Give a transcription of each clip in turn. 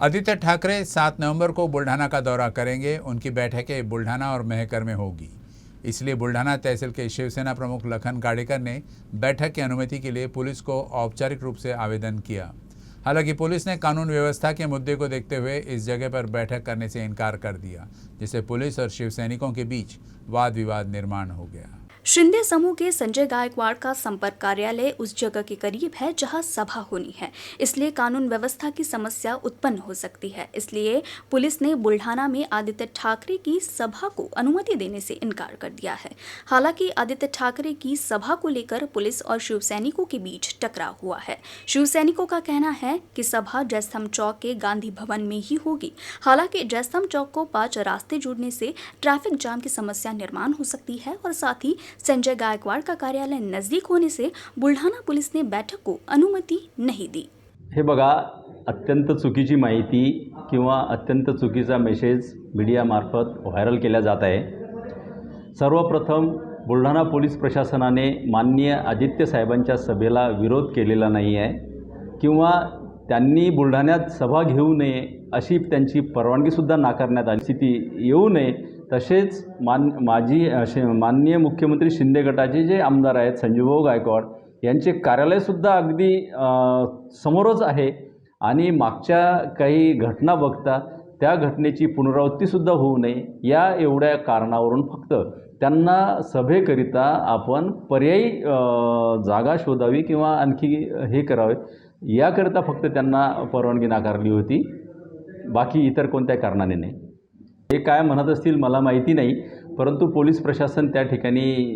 आदित्य ठाकरे 7 नवंबर को बुल्ढाना का दौरा करेंगे। उनकी बैठकें बुल्ढाना और मेहकर में होगी। इसलिए बुल्ढाना तहसील के शिवसेना प्रमुख लखन गाडेकर ने बैठक की अनुमति के लिए पुलिस को औपचारिक रूप से आवेदन किया। हालांकि पुलिस ने कानून व्यवस्था के मुद्दे को देखते हुए इस जगह पर बैठक करने से इनकार कर दिया, जिससे पुलिस और शिवसैनिकों के बीच वाद विवाद निर्माण हो गया। शिंदे समूह के संजय गायकवाड़ का संपर्क कार्यालय उस जगह के करीब है जहां सभा होनी है, इसलिए कानून व्यवस्था की समस्या उत्पन्न हो सकती है। इसलिए पुलिस ने बुल्ढाना में आदित्य ठाकरे की सभा को अनुमति देने से इनकार कर दिया है। हालांकि आदित्य ठाकरे की सभा को लेकर पुलिस और शिवसैनिकों के बीच टकराव हुआ है। शिवसैनिकों का कहना है कि सभा जयस्तंभ चौक के गांधी भवन में ही होगी। हालांकि जयस्तंभ चौक को 5 रास्ते जुड़ने से ट्रैफिक जाम की समस्या निर्माण हो सकती है और साथ ही संजय गायकवाड़ का कार्यालय नजदीक होने से बुल्ढाना पुलिस ने बैठक को अनुमति नहीं दी। हे बघा, अत्यंत चुकीची माहिती किंवा अत्यंत चुकीचा मेसेज मीडियामार्फत व्हायरल केला जात आहे। सर्वप्रथम बुल्ढाणा पोलीस प्रशासनाने माननीय आदित्य साहेबांच्या सभेला विरोध केलेला नाही आहे किंवा त्यांनी बुलढाण्यात सभा घेऊ नये अशी त्यांची परवानगीसुद्धा नाकारण्यात आली। स्थिती येऊ नये तसेच माननीय मुख्यमंत्री शिंदे गटाचे जे आमदार आहेत संजूभाऊ गायकवाड यांचे कार्यालयसुद्धा अगदी समोरच आहे आणि मागच्या काही घटना बघता त्या घटनेची पुनरावृत्तीसुद्धा होऊ नये या एवढ्या कारणावरून फक्त त्यांना सभेकरिता आपण पर्यायी जागा शोधावी किंवा आणखी हे करावे याकरिता फक्त त्यांना परवानगी नाकारली होती, बाकी इतर कोणत्या कारणाने नाही। हे काय म्हणत असतील मला माहिती नाही, परंतु पोलीस प्रशासन त्या ठिकाणी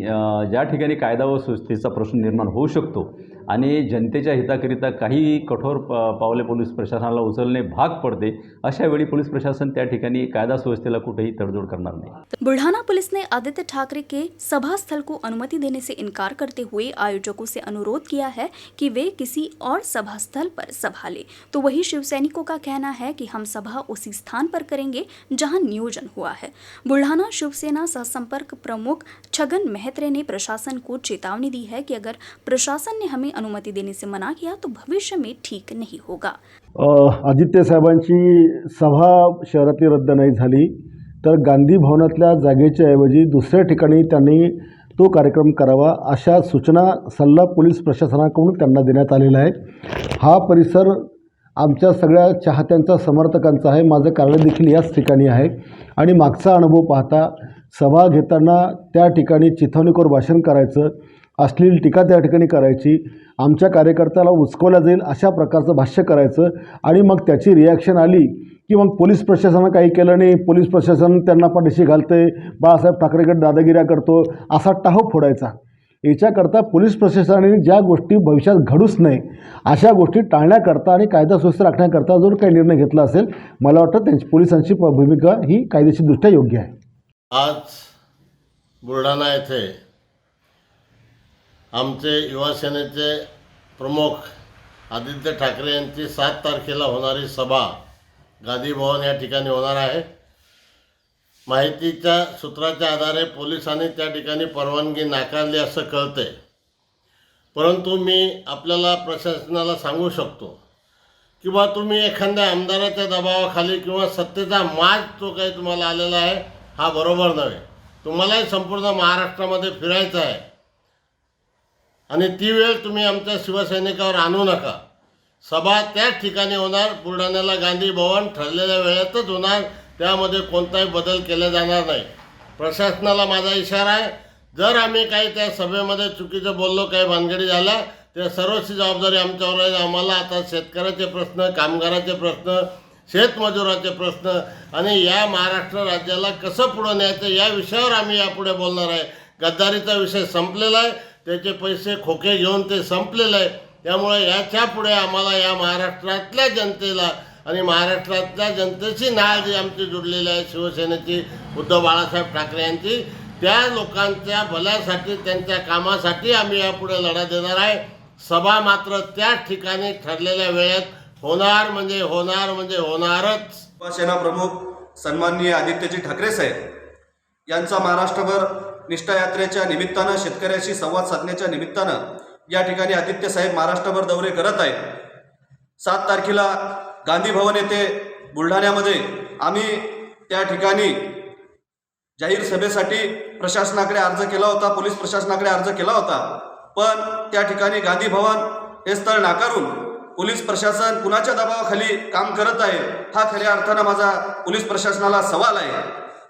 ज्या ठिकाणी कायदा व सुव्यवस्थेचा प्रश्न निर्माण होऊ शकतो आणि जनतेच्या हिताकरिता काही कठोर पावले पोलीस प्रशासनाला उचलणे भाग पडते, अशा वेळी पोलीस प्रशासन त्या ठिकाणी कायदा सुव्यवस्थेला कुठेही तडजोड करणार नाही। बुल्ढाना पुलिस ने आदित्य ठाकरे के सभा स्थल को अनुमति देने से इनकार करते हुए आयोजकों से अनुरोध किया है कि वे किसी और सभा स्थल पर सभा लें। तो वही शिवसैनिकों का कहना है कि हम सभा उसी स्थान पर करेंगे जहां नियोजन हुआ है। बुल्ढाना शिवसेना सहसंपर्क प्रमुख छगन मेहत्रे ने प्रशासन को चेतावनी दी है कि अगर प्रशासन ने हमें अनुमति देने से मना किया तो भविष्य में ठीक नहीं होगा। आदित्य साहेबांची सभा शहरातली रद्द नाही झाली तर गांधी भवनातल्या जागेच्या ऐवजी दुसऱ्या ठिकाणी त्यांनी तो कार्यक्रम करावा अशा सूचना सल्ला पोलीस प्रशासनाकडून त्यांना देण्यात आलेला आहे। हा परिसर आमच्या सगळ्या चाहत्यांचा समर्थकांचा आहे। माझं कार्यालय देखील याच ठिकाणी आहे आणि मागचा अनुभव पाहता सभा घेताना त्या ठिकाणी चिथावणीखोर भाषण करायचं, अश्लील टीका त्या ठिकाणी करायची, आमच्या कार्यकर्त्याला उचकवल्या जाईल अशा प्रकारचं भाष्य करायचं आणि मग त्याची रिॲक्शन आली की मग पोलीस प्रशासनानं काही केलं नाही, पोलीस प्रशासन त्यांना पाठीशी घालते, बाळासाहेब ठाकरेकडे दादागिऱ्या करतो असा टाहो फोडायचा। याच्याकरता पोलीस प्रशासनाने ज्या गोष्टी भविष्यात घडूच नाही अशा गोष्टी टाळण्याकरता आणि कायदा सुव्यवस्था राखण्याकरता जो काही निर्णय घेतला असेल, मला वाटतं त्यांची पोलिसांची भूमिका ही कायदेशीरदृष्ट्या योग्य आहे। आज बुलढाणा येथे आमचे युवा सेनेचे प्रमुख आदित्य ठाकरे यांची 7 तारखेला होणारी सभा गांधी भवन या ठिकाणी होणार आहे। माहितीच्या सूत्राच्या आधारे पोलिसांनी त्या ठिकाणी परवानगी नाकारली असं कळते, परंतु मी आपल्याला प्रशासनाला सांगू शकतो की बा तुम्ही एखाद्या आमदाराच्या दबावाखाली किंवा सत्तेचा माज जो काही तुम्हाला आलेला आहे हा बरोबर नव्हे। तुम्हालाही संपूर्ण महाराष्ट्रामध्ये फिरायचं आहे आणि ती वेळ तुम्ही आमच्या शिवसैनिकावर आणू नका। सभा त्याच ठिकाणी होणार, बुलढाण्याला गांधी भवन ठरलेल्या वेळेतच होणार, त्यामध्ये कोणताही बदल केला जाणार नाही। प्रशासनाला माझा इशारा आहे, जर आम्ही काही त्या सभेमध्ये चुकीचं बोललो, काही भानगडी झाल्या, तर सर्वची जबाबदारी आमच्यावर आहे। आम्हाला आता शेतकऱ्याचे प्रश्न, कामगाराचे प्रश्न, शेतमजुराचे प्रश्न आणि या महाराष्ट्र राज्याला कसं पुढे न्यायचं या विषयावर आम्ही यापुढे बोलणार आहे। गद्दारीचा विषय संपलेला आहे, त्याचे पैसे खोके घेऊन ते संपलेलं आहे। त्यामुळे याच्या पुढे आम्हाला या महाराष्ट्रातल्या जनतेला आणि महाराष्ट्रातल्या जनतेची नाळ जी आमची जुडलेली आहे शिवसेनेची, उद्धव बाळासाहेब ठाकरे यांची, त्या लोकांच्या भल्यासाठी, त्यांच्या कामासाठी आम्ही यापुढे लढा देणार आहे। सभा मात्र त्याच ठिकाणी ठरलेल्या वेळेत होणार म्हणजे होणार म्हणजे होणारच। शिवसेना प्रमुख सन्माननीय आदित्यजी ठाकरे साहेब यांचा महाराष्ट्रभर निष्ठा यात्रेच्या निमित्तानं, शेतकऱ्याशी संवाद साधण्याच्या निमित्तानं या ठिकाणी आदित्य साहेब महाराष्ट्रभर दौरे करत आहेत। 7 तारखेला गांधी भवन येथे बुलढाण्यामध्ये आम्ही त्या ठिकाणी जाहीर सभेसाठी प्रशासनाकडे अर्ज केला होता, पोलीस प्रशासनाकडे अर्ज केला होता, पण त्या ठिकाणी गांधी भवन हे स्थळ नाकारून पोलीस प्रशासन कुणाच्या दबावाखाली काम करत आहे हा खऱ्या अर्थानं माझा पोलीस प्रशासनाला सवाल आहे.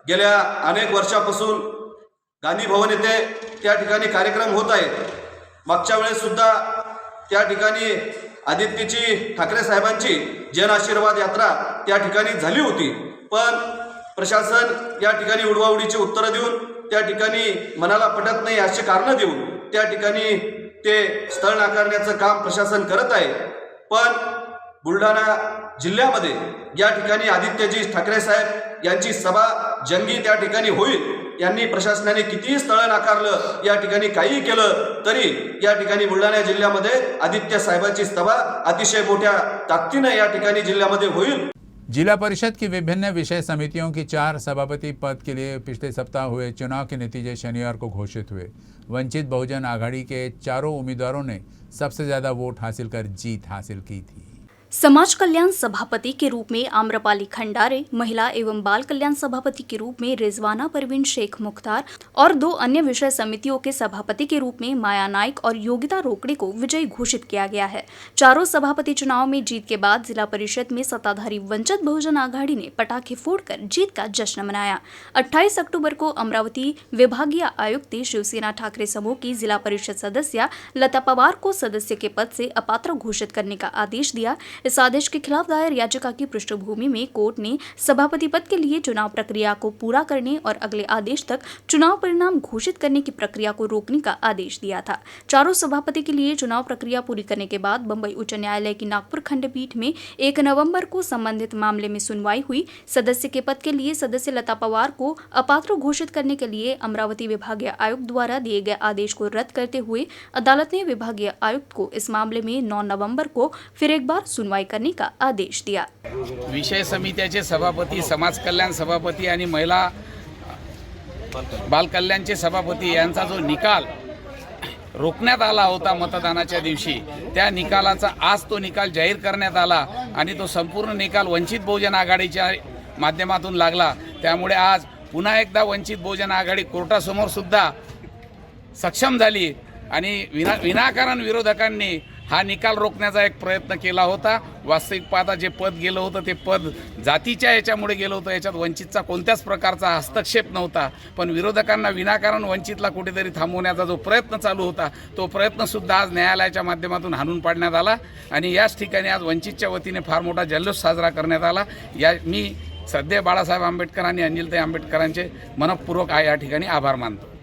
गेल्या अनेक वर्षापासून गांधी भवन येथे त्या ठिकाणी कार्यक्रम होत आहेत. मागच्या वेळेस सुद्धा त्या ठिकाणी आदित्यजी ठाकरे साहेबांची जन आशीर्वाद यात्रा त्या ठिकाणी झाली होती, पण प्रशासन या ठिकाणी उडवाउडीची उत्तरं देऊन त्या ठिकाणी मनाला पटत नाही अशी कारणं देऊन त्या ठिकाणी ते स्थळ नाकारण्याचं काम प्रशासन करत आहे. पण बुलढाणा जिल्ह्यामध्ये या ठिकाणी आदित्यजी ठाकरे साहेब यांची सभा जंगी त्या ठिकाणी होईल. यांनी प्रशासनाने कितीही स्थळं नाकारलं, या ठिकाणी काहीही केलं तरी या ठिकाणी बुलढाणा जिल्ह्यामध्ये आदित्य साहेबांची सभा अतिशय मोठ्या ताकदीनं या ठिकाणी जिल्ह्यामध्ये होईल. जिला परिषद की विभिन्न विषय समितियों की 4 सभापति पद के लिए पिछले सप्ताह हुए चुनाव के नतीजे शनिवार को घोषित हुए. वंचित बहुजन आघाड़ी के चारों उम्मीदवारों ने सबसे ज़्यादा वोट हासिल कर जीत हासिल की थी. समाज कल्याण सभापति के रूप में आम्रपाली खंडारे, महिला एवं बाल कल्याण सभापति के रूप में रिजवाना परवीन शेख मुख्तार और 2 अन्य विषय समितियों के सभापति के रूप में माया नाइक और योगिता रोकड़े को विजयी घोषित किया गया है. चारों सभापति चुनाव में जीत के बाद जिला परिषद में सत्ताधारी वंचित बहुजन आघाड़ी ने पटाखे फोड़कर जीत का जश्न मनाया. 28 अक्टूबर को अमरावती विभागीय आयुक्त शिवसेना ठाकरे समूह की जिला परिषद सदस्य लता पवार को सदस्य के पद से अपात्र घोषित करने का आदेश दिया. इस आदेश के खिलाफ दायर याचिका की पृष्ठभूमि में कोर्ट ने सभापति पद के लिए चुनाव प्रक्रिया को पूरा करने और अगले आदेश तक चुनाव परिणाम घोषित करने की प्रक्रिया को रोकने का आदेश दिया था. चारों सभापति के लिए चुनाव प्रक्रिया पूरी करने के बाद बंबई उच्च न्यायालय की नागपुर खंडपीठ में 1 नवंबर को संबंधित मामले में सुनवाई हुई. सदस्य के पद के लिए सदस्य लता पवार को अपात्र घोषित करने के लिए अमरावती विभागीय आयुक्त द्वारा दिए गए आदेश को रद्द करते हुए अदालत ने विभागीय आयुक्त को इस मामले में 9 नवंबर को फिर एक बार सुनवाई करने का आदेश दिया. विषय समित्याचे सभापती, समाज कल्याण सभापती आणि महिला बाल कल्याणचे सभापती यांचा जो निकाल रोखण्यात आला होता मतदानाच्या दिवशी, त्या निकालाचा आज तो निकाल जाहीर करण्यात आला आणि तो संपूर्ण निकाल वंचित बहुजन आघाडीच्या माध्यमातून लागला. त्यामुळे आज पुन्हा एकदा वंचित बहुजन आघाडी कोर्टासमोर सुद्धा सक्षम झाली आणि विनाकारण विरोधकांनी हा निकाल रोखण्याचा एक प्रयत्न केला होता. वास्तविक पाहता जे पद गेलं होतं ते पद जातीच्या याच्यामुळे गेलं होतं, याच्यात वंचितचा कोणत्याच प्रकारचा हस्तक्षेप नव्हता. पण विरोधकांना विनाकारण वंचितला कुठेतरी थांबवण्याचा जो प्रयत्न चालू होता तो प्रयत्नसुद्धा आज न्यायालयाच्या माध्यमातून हाणून पाडण्यात आला आणि याच ठिकाणी आज वंचितच्या वतीने फार मोठा जल्लोष साजरा करण्यात आला. मी सध्या बाळासाहेब आंबेडकर आणि अंजलीताई आंबेडकरांचे मनपूर्वक या ठिकाणी आभार मानतो.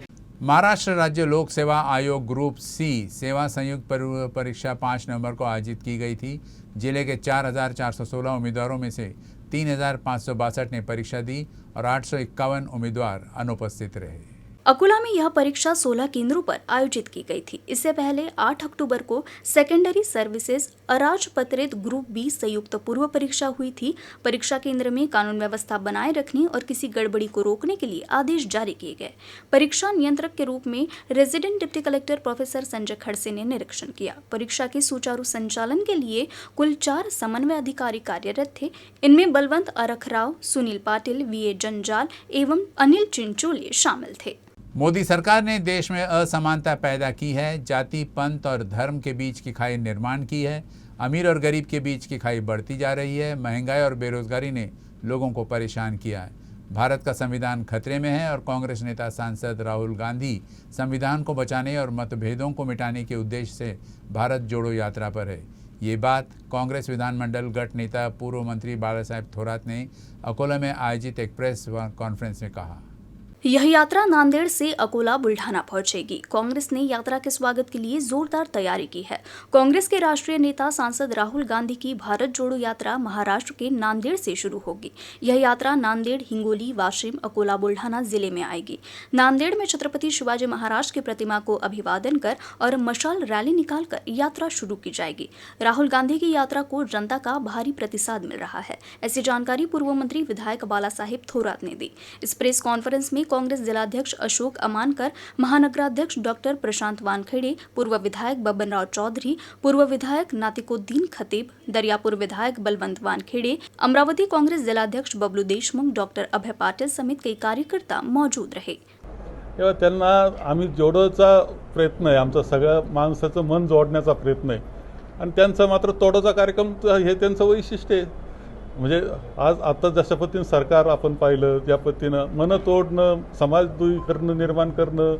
महाराष्ट्र राज्य लोक सेवा आयोग ग्रुप सी सेवा संयुक्त परीक्षा 5 नवंबर को आयोजित की गई थी. जिले के 4,416 उम्मीदवारों में से 3,562 ने परीक्षा दी और 851 उम्मीदवार अनुपस्थित रहे. अकोला में यह परीक्षा 16 केंद्रों पर आयोजित की गई थी. इससे पहले 8 अक्टूबर को सेकेंडरी सर्विसेज अराजपत्रित ग्रुप बी संयुक्त पूर्व परीक्षा हुई थी. परीक्षा केंद्र में कानून व्यवस्था बनाए रखने और किसी गड़बड़ी को रोकने के लिए आदेश जारी किए गए. परीक्षा नियंत्रक के रूप में resident deputy collector professor Sanjay Khadse ने निरीक्षण किया. परीक्षा के सुचारू संचालन के लिए कुल 4 समन्वय अधिकारी कार्यरत थे. इनमें बलवंत अरखराव, सुनील पाटिल, वीए जंजाल एवं अनिल चिंचोले शामिल थे. मोदी सरकार ने देश में असमानता पैदा की है, जाति, पंथ और धर्म के बीच की खाई निर्माण की है. अमीर और गरीब के बीच की खाई बढ़ती जा रही है. महंगाई और बेरोजगारी ने लोगों को परेशान किया है. भारत का संविधान खतरे में है और कांग्रेस नेता सांसद राहुल गांधी संविधान को बचाने और मतभेदों को मिटाने के उद्देश्य से भारत जोड़ो यात्रा पर है. ये बात कांग्रेस विधानमंडल गठ नेता पूर्व मंत्री बालासाहेब थोरात ने अकोला में आयोजित एक प्रेस कॉन्फ्रेंस में कहा. यह यात्रा नांदेड़ से अकोला बुल्ढाना पहुंचेगी. कांग्रेस ने यात्रा के स्वागत के लिए जोरदार तैयारी की है. कांग्रेस के राष्ट्रीय नेता सांसद राहुल गांधी की भारत जोड़ो यात्रा महाराष्ट्र के नांदेड़ से शुरू होगी. यह यात्रा नांदेड़, हिंगोली, वाशिम, अकोला, बुल्ढाना जिले में आएगी. नांदेड़ में छत्रपति शिवाजी महाराज की प्रतिमा को अभिवादन कर और मशाल रैली निकालकर यात्रा शुरू की जाएगी. राहुल गांधी की यात्रा को जनता का भारी प्रतिसाद मिल रहा है. ऐसी जानकारी पूर्व मंत्री विधायक बालासाहेब थोरात ने दी. इस प्रेस कॉन्फ्रेंस में कांग्रेस जिलाध्यक्ष अशोक अमानकर, महानगराध्यक्ष डॉक्टर प्रशांत वानखेड़े, पूर्व विधायक बबनराव चौधरी, पूर्व विधायक नातिकुद्दीन खतीब, दरियापुर विधायक बलवंत वानखेड़े, अमरावती कांग्रेस जिलाध्यक्ष बबलू देशमुख, डॉक्टर अभय पाटिल समेत कई कार्यकर्ता मौजूद रहे। तेव्हा त्यांना आम्ही जोडण्याचा प्रयत्न आहे, आमचा सगळ्या माणसाचं मन जोडण्याचा प्रयत्न आहे आणि त्यांचा मात्र तोडाचा कार्यक्रम हे त्यांचं वैशिष्ट्य आहे। म्हणजे आज आता जशा पद्धतीनं सरकार आपण पाहिलं त्या पद्धतीनं मन तोडणं, समाज दुरीकरण निर्माण करणं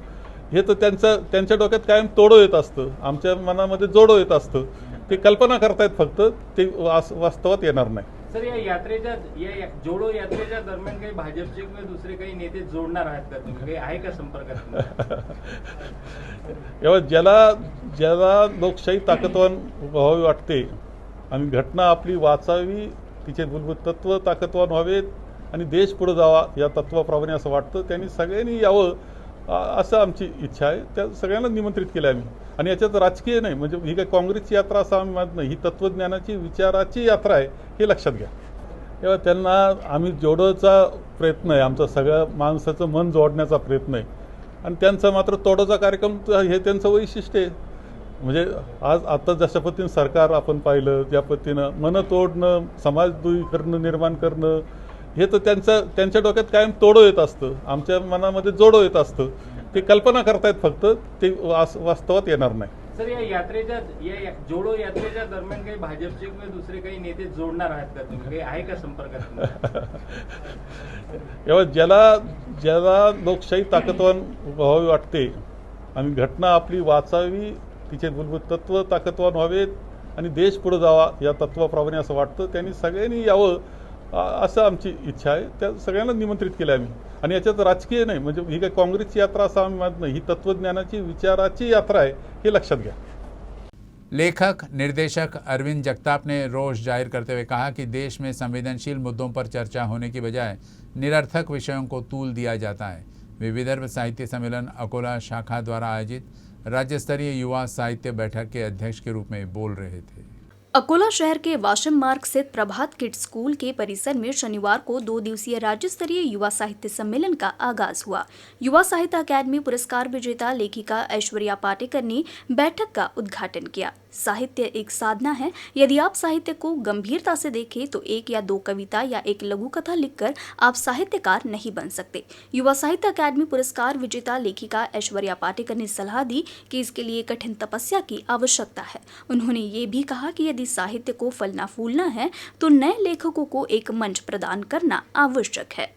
हे तर त्यांच्या डोक्यात कायम तोडो येत असतं, आमच्या मनामध्ये जोडो येत असतं। ते कल्पना करतायत फक्त, ते वास्तवात येणार नाही। सर, या यात्रेच्या जोडो यात्रेच्या दरम्यान काही भाजपचे किंवा दुसरे काही नेते जोडणार आहात का तुम्ही? काही आहे का संपर्कात? ज्याला लोकशाही ताकदवान व्हावी वाटते आणि घटना आपली वाचावी, तिचे मूलभूत तत्व ताकदवान व्हावेत आणि देश पुढे जावा या तत्वाप्रमाणे असं वाटतं, त्यांनी सगळ्यांनी यावं असं आमची इच्छा आहे। त्या सगळ्यांना निमंत्रित केलं आम्ही आणि याच्यात राजकीय नाही, म्हणजे ही काही काँग्रेसची यात्रा असं आम्ही मानत नाही, ही तत्त्वज्ञानाची विचाराची यात्रा आहे हे लक्षात घ्या। तेव्हा त्यांना आम्ही जोडण्याचा प्रयत्न आहे, आमचा सगळ्या माणसाचं मन जोडण्याचा प्रयत्न आहे आणि त्यांचा मात्र तोडाचा कार्यक्रम हे त्यांचं वैशिष्ट्य आहे। म्हणजे आज आता जशा पद्धतीनं सरकार आपण पाहिलं त्या पद्धतीनं मन तोडणं, समाज दुरीकरण निर्माण करणं हे तर त्यांच्या डोक्यात कायम तोडो येत असतं, आमच्या मनामध्ये जोडो येत असतं। ते कल्पना करतायत फक्त, ते वास्तवात येणार नाही। सर, या जोडो यात्रेच्या दरम्यान काही भाजपचे किंवा दुसरे काही नेते जोडणार आहात का तुम्ही? काही आहे का संपर्कात? ज्याला लोकशाही ताकदवान व्हावी वाटते आणि घटना आपली वाचावी, तिचे मूलभूत तत्व ताकदवान व्हावेत आणि देश पुढे जावा या तत्वाप्रमाणे असं वाटतं, त्यांनी सगळ्यांनी यावं असं आमची इच्छा आहे। त्या सगळ्यांना निमंत्रित केलं आम्ही आणि याच्यात राजकीय नाही, म्हणजे ही काही काँग्रेसची यात्रा असं आम्ही मानत नाही, ही तत्त्वज्ञानाची विचाराची यात्रा है, ये लक्षात घ्या। लेखक निर्देशक अरविंद जगताप ने रोष जाहिर करते हुए कहा कि देश में संवेदनशील मुद्दों पर चर्चा होने की बजाय निरर्थक विषयों को तूल दिया जाता है। वे विदर्भ साहित्य सम्मेलन अकोला शाखा द्वारा आयोजित राज्य स्तरीय युवा साहित्य बैठक के अध्यक्ष के रूप में बोल रहे थे। अकोला शहर के वाशम मार्ग स्थित प्रभात किड्स स्कूल के परिसर में शनिवार को 2 दिवसीय राज्य स्तरीय युवा साहित्य सम्मेलन का आगाज हुआ। युवा साहित्य अकादमी पुरस्कार विजेता लेखिका ऐश्वर्या पाटेकर ने बैठक का उद्घाटन किया। साहित्य एक साधना है, यदि आप साहित्य को गंभीरता से देखें तो 1 या 2 कविता या एक लघु कथा लिखकर आप साहित्यकार नहीं बन सकते। युवा साहित्य अकादमी पुरस्कार विजेता लेखिका ऐश्वर्या पाटेकर ने सलाह दी कि इसके लिए कठिन तपस्या की आवश्यकता है। उन्होंने ये भी कहा कि यदि साहित्य को फलना फूलना है तो नए लेखकों को एक मंच प्रदान करना आवश्यक है।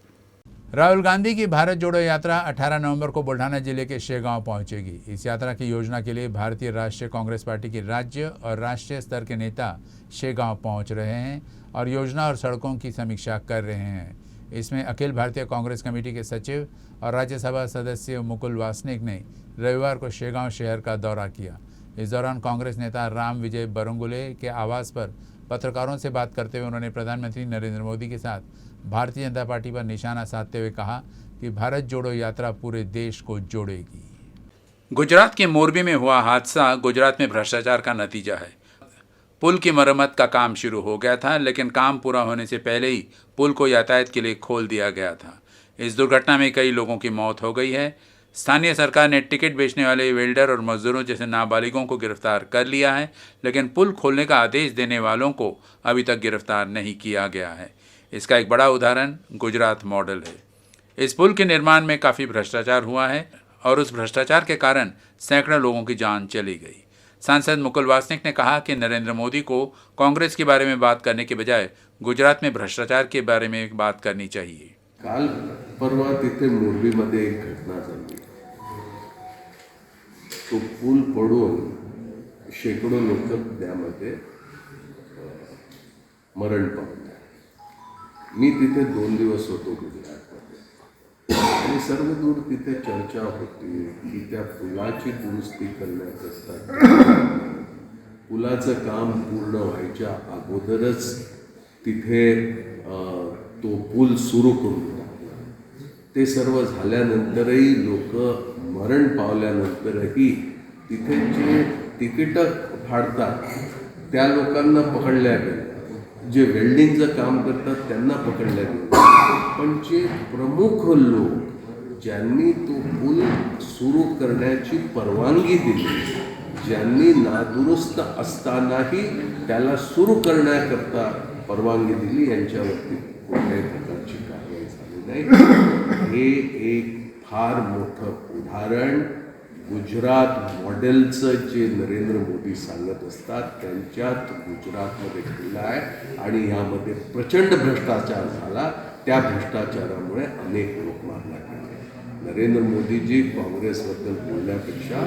राहुल गांधी की भारत जोड़ो यात्रा 18 नवंबर को बुल्ढाना जिले के शेगांव पहुंचेगी। इस यात्रा की योजना के लिए भारतीय राष्ट्रीय कांग्रेस पार्टी के राज्य और राष्ट्रीय स्तर के नेता शेगांव पहुंच रहे हैं और योजना और सड़कों की समीक्षा कर रहे हैं। इसमें अखिल भारतीय कांग्रेस कमेटी के सचिव और राज्यसभा सदस्य मुकुल वासनिक ने रविवार को शेगांव शहर का दौरा किया। इस दौरान कांग्रेस नेता राम विजय बरंगुले के आवास पर पत्रकारों से बात करते हुए उन्होंने प्रधानमंत्री नरेंद्र मोदी के साथ भारतीय जनता पार्टी पर निशाना साधते हुए कहा कि भारत जोड़ो यात्रा पूरे देश को जोड़ेगी। गुजरात के मोरबी में हुआ हादसा गुजरात में भ्रष्टाचार का नतीजा है। पुल की मरम्मत का काम शुरू हो गया था, लेकिन काम पूरा होने से पहले ही पुल को यातायात के लिए खोल दिया गया था। इस दुर्घटना में कई लोगों की मौत हो गई है। स्थानीय सरकार ने टिकट बेचने वाले वेल्डर और मजदूरों जैसे नाबालिगों को गिरफ्तार कर लिया है, लेकिन पुल खोलने का आदेश देने वालों को अभी तक गिरफ्तार नहीं किया गया है। इसका एक बड़ा उदाहरण गुजरात मॉडल है। इस पुल के निर्माण में काफ़ी भ्रष्टाचार हुआ है और उस भ्रष्टाचार के कारण सैकड़ों लोगों की जान चली गई। सांसद मुकुल वासनिक ने कहा कि नरेंद्र मोदी को कांग्रेस के बारे में बात करने के बजाय गुजरात में भ्रष्टाचार के बारे में बात करनी चाहिए। काल परवा तिथे मोरबीमध्ये एक घटना झाली। तो पूल पडून शेकडो लोक त्यामध्ये मरण पावले। मी तिथे 2 दिवस होतो गुजरातमध्ये आणि सर्व दूर तिथे चर्चा होती की त्या पुलाची दुरुस्ती करण्याकरता पुलाचं काम पूर्ण व्हायच्या अगोदरच तिथे तो पूल सुरू करून टाकला। ते सर्व झाल्यानंतरही लोक मरण पावल्यानंतरही तिथे जे तिकीटं फाडतात त्या लोकांना पकडल्या गेलं, जे वेल्डिंगचं काम करतात त्यांना पकडल्या गेलं, पण जे प्रमुख लोक ज्यांनी तो पूल सुरू करण्याची परवानगी दिली, ज्यांनी नादुरुस्त असतानाही त्याला सुरू करण्याकरता परवानगी दिली, यांच्यावरती कुठल्याही प्रकारची कारवाई झाली नाही. हे एक फार मोठं उदाहरण गुजरात मॉडेलचं जे नरेंद्र मोदी सांगत असतात त्यांच्यात गुजरातमध्ये घडलं आहे आणि यामध्ये प्रचंड भ्रष्टाचार झाला. त्या भ्रष्टाचारामुळे अनेक लोक मारला गेले. नरेंद्र मोदीजी काँग्रेसबद्दल बोलण्यापेक्षा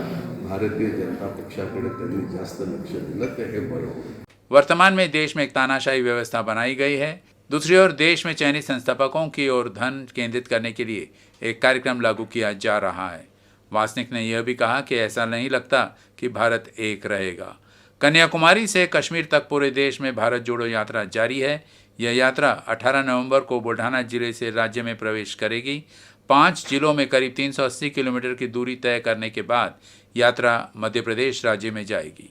भारतीय जनता पक्षाकडे त्यांनी जास्त लक्ष दिलं तर हे बरं होईल. वर्तमान में देश में एक तानाशाही व्यवस्था बनाई गई है. दूसरी ओर देश में चयनित संस्थापकों की ओर धन केंद्रित करने के लिए एक कार्यक्रम लागू किया जा रहा है. वासनिक ने यह भी कहा कि ऐसा नहीं लगता कि भारत एक रहेगा. कन्याकुमारी से कश्मीर तक पूरे देश में भारत जोड़ो यात्रा जारी है. यह यात्रा 18 नवंबर को बुल्ढाना जिले से राज्य में प्रवेश करेगी. 5 जिलों में करीब 380 किलोमीटर की दूरी तय करने के बाद यात्रा मध्य प्रदेश राज्य में जाएगी.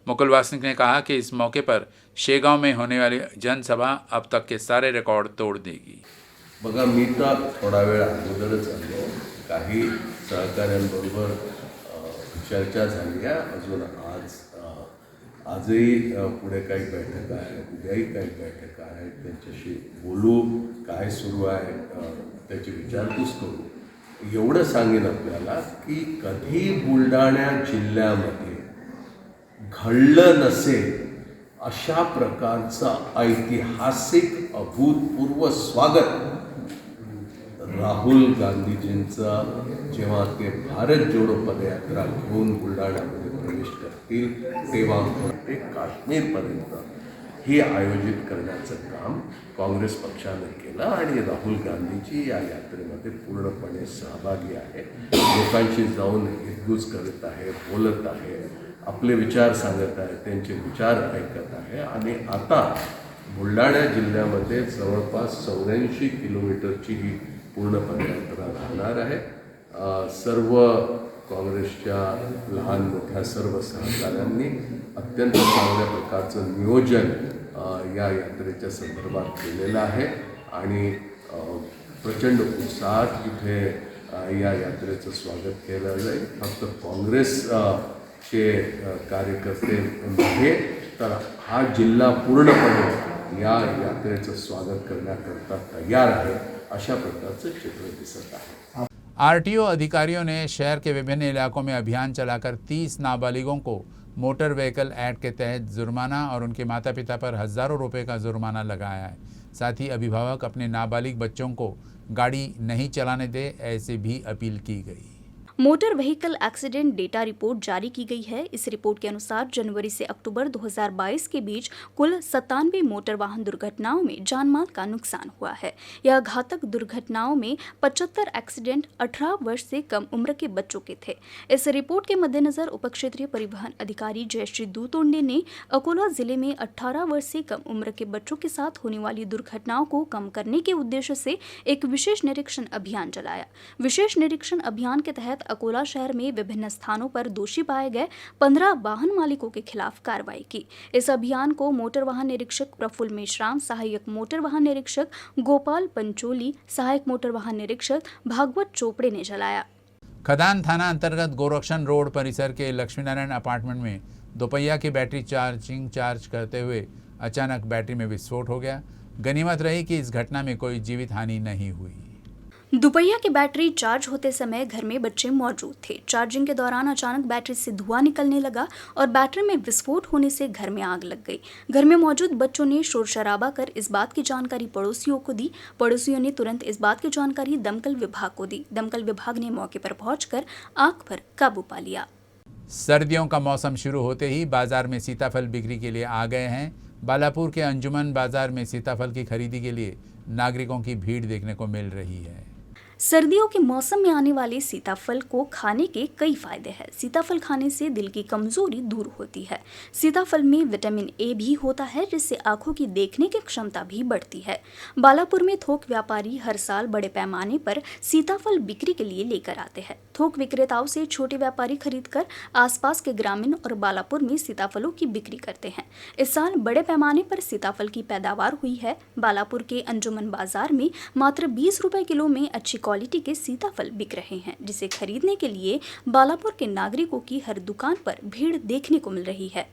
मुकुल वासनिक ने कहा कि इस मौके पर शेगांव में होने वाली जनसभा अब तक के सारे रिकॉर्ड तोड़ देगी. बघा, मी तर थोडा वेळ अगोदरच आलो. काही सहकाऱ्यांबरोबर चर्चा झाली आहे. अजून आजही पुढे काही बैठका आहेत, उद्याही काही बैठका आहेत. त्यांच्याशी बोलू, काय सुरू आहे त्याची विचारपूस करू. एवढं सांगेन आपल्याला की कधी बुलढाणा जिल्ह्यामध्ये घडलं नसेल अशा प्रकारचं ऐतिहासिक अभूतपूर्व स्वागत राहुल गांधीजींचं जेव्हा ते भारत जोडो पदयात्रा घेऊन बुलढाण्यामध्ये प्रवेश करतील तेव्हा ते काश्मीरपर्यंत हे आयोजित करण्याचं काम काँग्रेस पक्षाने केलं आणि राहुल गांधीजी या यात्रेमध्ये पूर्णपणे सहभागी आहे. लोकांशी जाऊन हितगुज करत आहे, बोलत आहे, आपले विचार सांगत आहे, त्यांचे विचार ऐकत आहे. आणि आता बुलढाणा जिल्ह्यामध्ये जवळपास 84 किलोमीटरची ही पूर्ण पदयात्रा राहणार आहे. सर्व काँग्रेसच्या लहान मोठ्या सर्व सहकाऱ्यांनी अत्यंत चांगल्या प्रकारचं नियोजन या यात्रेच्या संदर्भात केलेलं आहे आणि प्रचंड उत्साहात इथे या यात्रेचं स्वागत केलं जाईल. फक्त काँग्रेसचे कार्यकर्ते नव्हे तर हा जिल्हा पूर्णपणे या यात्रेचं स्वागत करण्याकरता तयार आहे, अशा प्रकारचं चित्र दिसत आहे. आरटीओ अधिकारियों ने शहर के विभिन्न इलाकों में अभियान चलाकर 30 नाबालिगों को मोटर व्हीकल एक्ट के तहत जुर्माना और उनके माता पिता पर हज़ारों रुपए का जुर्माना लगाया है. साथ ही अभिभावक अपने नाबालिग बच्चों को गाड़ी नहीं चलाने दे, ऐसे भी अपील की गई. Motor vehicle accident data report जारी की गई है. इस रिपोर्ट के अनुसार जनवरी से अक्टूबर 2022 के बीच कुल 97 मोटर वाहन दुर्घटनाओं में जानमाल का नुकसान हुआ है. यह घातक दुर्घटनाओं में 75 एक्सीडेंट 18 वर्ष से कम उम्र के बच्चों के थे. इस रिपोर्ट के मद्देनजर उपक्षेत्रीय परिवहन अधिकारी जयश्री दूतोंडे ने अकोला जिले में 18 वर्ष से कम उम्र के बच्चों के साथ होने वाली दुर्घटनाओं को कम करने के उद्देश्य से एक विशेष निरीक्षण अभियान चलाया. विशेष निरीक्षण अभियान के तहत अकोला शहर में विभिन्न स्थानों पर दोषी पाए गए 15 वाहन मालिकों के खिलाफ कार्रवाई की. इस अभियान को मोटर वाहन निरीक्षक प्रफुल्ल मेश्राम, सहायक मोटर वाहन निरीक्षक गोपाल पंचोली, सहायक मोटर वाहन निरीक्षक भागवत चोपड़े ने चलाया. खदान थाना अंतर्गत गोरक्षण रोड परिसर के लक्ष्मीनारायण अपार्टमेंट में दोपहिया की बैटरी चार्ज करते हुए अचानक बैटरी में विस्फोट हो गया. गनीमत रही कि इस घटना में कोई जीवित हानि नहीं हुई. दोपहिया की बैटरी चार्ज होते समय घर में बच्चे मौजूद थे. चार्जिंग के दौरान अचानक बैटरी से धुआं निकलने लगा और बैटरी में विस्फोट होने से घर में आग लग गई. घर में मौजूद बच्चों ने शोर शराबा कर इस बात की जानकारी पड़ोसियों को दी. पड़ोसियों ने तुरंत इस बात की जानकारी दमकल विभाग को दी. दमकल विभाग ने मौके पर पहुंचकर आग पर काबू पा लिया. सर्दियों का मौसम शुरू होते ही बाजार में सीताफल बिक्री के लिए आ गए हैं. बालापुर के अंजुमन बाजार में सीताफल की खरीदी के लिए नागरिकों की भीड़ देखने को मिल रही है. सर्दियों के मौसम में आने वाले सीताफल को खाने के कई फायदे हैं. सीताफल खाने से दिल की कमजोरी दूर होती है. सीताफल में विटामिन ए भी होता है जिससे आंखों की देखने की क्षमता भी बढ़ती है. बालापुर में थोक व्यापारी हर साल बड़े पैमाने पर सीताफल बिक्री के लिए लेकर आते हैं. थोक विक्रेताओं से छोटे व्यापारी खरीदकर आसपास के ग्रामीण और बालापुर में सीताफलों की बिक्री करते हैं. इस साल बड़े पैमाने पर सीताफल की पैदावार हुई है. बालापुर के अंजुमन बाजार में मात्र 20 रुपए किलो में अच्छी क्वालिटी के सीताफल बिक रहे हैं, जिसे खरीदने के लिए बालापुर के नागरिकों की हर दुकान पर भीड़ देखने को मिल रही है।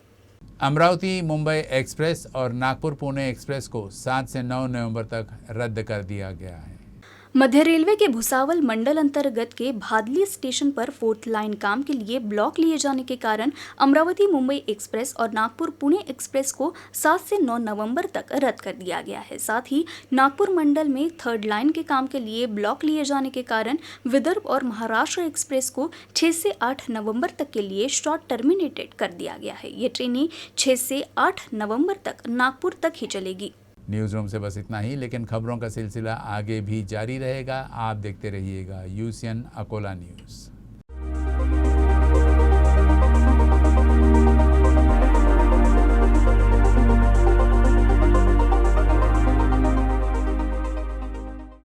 अमरावती मुंबई एक्सप्रेस और नागपुर पुणे एक्सप्रेस को 7 से 9 नवंबर तक रद्द कर दिया गया है। मध्य रेलवे के भुसावल मंडल अंतर्गत के भादली स्टेशन पर 4th लाइन काम के लिए ब्लॉक लिए जाने के कारण अमरावती मुंबई एक्सप्रेस और नागपुर पुणे एक्सप्रेस को 7 से 9 नवंबर तक रद्द कर दिया गया है। साथ ही नागपुर मंडल में 3rd लाइन के काम के लिए ब्लॉक लिए जाने के कारण विदर्भ और महाराष्ट्र एक्सप्रेस को 6 से 8 नवंबर तक के लिए शॉर्ट टर्मिनेटेड कर दिया गया है। ये ट्रेनें 6 से 8 नवंबर तक नागपुर तक ही चलेगी। न्यूज़ रूम से बस इतना ही, लेकिन खबरों का सिलसिला आगे भी जारी रहेगा। आप देखते रहिएगा UCN अकोला न्यूज़।